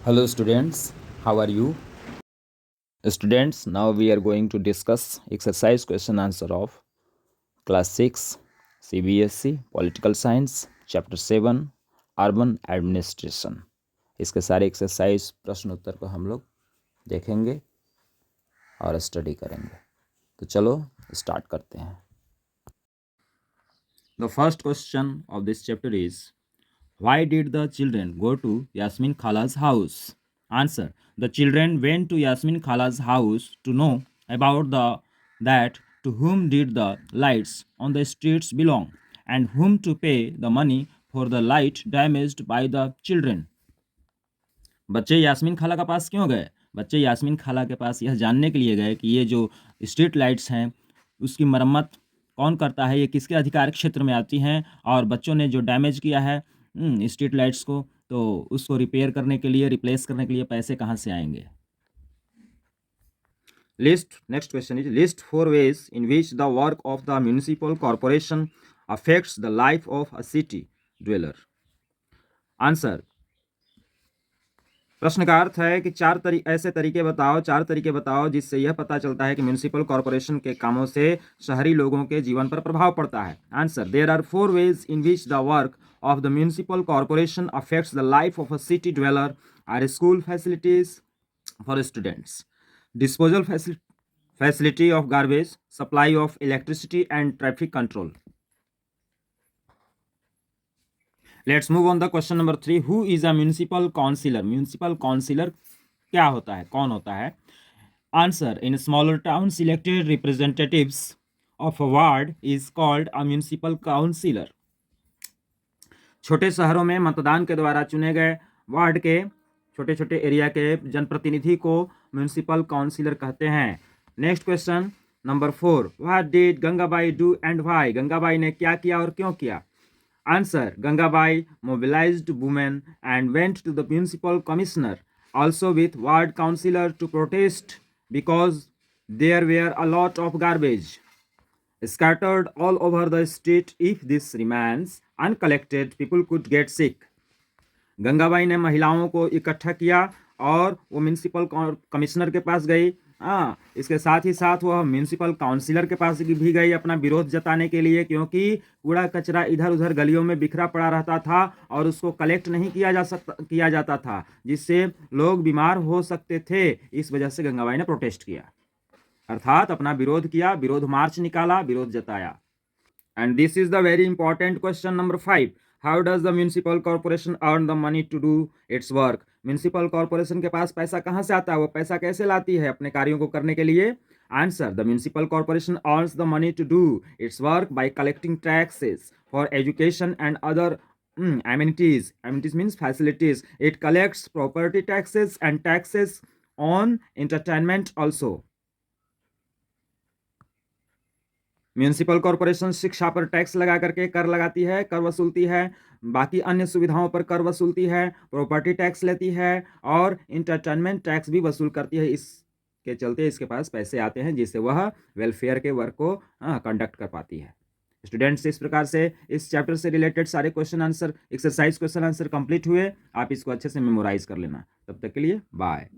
Hello students, how are you? Students, now we are going to discuss exercise question answer of class 6 CBSE Political Science Chapter 7 Urban Administration। इसके सारे exercise प्रश्न उत्तर को हम लोग देखेंगे और स्टडी करेंगे। तो चलो स्टार्ट करते हैं। The first question of this chapter is, why did the children go to Yasmin Khala's house? Answer: the children went to Yasmin Khala's house to know about that to whom did the lights on the streets belong and whom to pay the money for the light damaged by the children. बच्चे यास्मीन खाला के पास क्यों गए? बच्चे यास्मीन खाला के पास यह जानने के लिए गए कि ये जो स्ट्रीट लाइट्स हैं उसकी मरम्मत कौन करता है, ये किसके अधिकार क्षेत्र में आती हैं, और बच्चों ने जो डैमेज किया है स्ट्रीट लाइट्स को, तो उसको रिपेयर करने के लिए, रिप्लेस करने के लिए पैसे कहाँ से आएंगे? Next question is, list 4 ways in which the work of the municipal corporation affects the life of a city dweller. Answer: प्रश्न का अर्थ है कि ऐसे तरीके बताओ जिससे यह पता चलता है कि म्यूनिसिपल कॉर्पोरेशन के कामों से शहरी लोगों के जीवन पर प्रभाव पड़ता है। Answer: there are 4 ways in which the work of the municipal corporation affects the life of a city dweller are school facilities for students, disposal facility of garbage, supply of electricity and traffic control. Let's move on the question number 3, who is a municipal councillor? Municipal councillor क्या होता है, कौन होता है? Answer: in smaller town selected representatives of a ward is called a municipal councillor. छोटे शहरों में मतदान के द्वारा चुने गए वार्ड के छोटे छोटे एरिया के जनप्रतिनिधि को म्यूनिसिपल काउंसिलर कहते हैं। Next question number 4, what did Gangabai do and why? Gangabai ने क्या किया और क्यों किया? Answer: Gangabai mobilized women and went to the municipal commissioner, also with ward councillor, to protest because there were a lot of garbage scattered all over the street. If this remains uncollected, people could get sick. Gangabai ने महिलाओं को इकट्ठा किया और वो municipal commissioner के पास गई। इसके साथ ही साथ वह म्यूनिसिपल काउंसिलर के पास भी गई अपना विरोध जताने के लिए, क्योंकि कूड़ा कचरा इधर उधर गलियों में बिखरा पड़ा रहता था और उसको कलेक्ट नहीं किया जाता था, जिससे लोग बीमार हो सकते थे। इस वजह से गंगाबाई ने प्रोटेस्ट किया, अर्थात अपना विरोध किया, विरोध मार्च निकाला, विरोध जताया। And this is the very important question number 5, how does the municipal corporation earn the money to do its work? Municipal corporation के पास पैसा कहाँ से आता है, वो पैसा कैसे लाती है अपने कार्यों को करने के लिए? Answer: the municipal corporation earns the money to do its work by collecting taxes for education and other amenities. Amenities means facilities. It collects property taxes and taxes on entertainment also. Municipal corporation शिक्षा पर tax लगा करके कर लगाती है, कर वसूलती है, बाकी अन्य सुविधाओं पर कर वसूलती है, प्रॉपर्टी टैक्स लेती है और इंटरटेनमेंट टैक्स भी वसूल करती है। इसके चलते इसके पास पैसे आते हैं जिससे वह वेलफेयर के वर्क को कंडक्ट कर पाती है। स्टूडेंट्स, इस प्रकार से इस चैप्टर से रिलेटेड सारे question answer, exercise question answer complete हुए। आप इसको अच्छे से मेमोराइज कर लेना। तब तक के लिए बाय।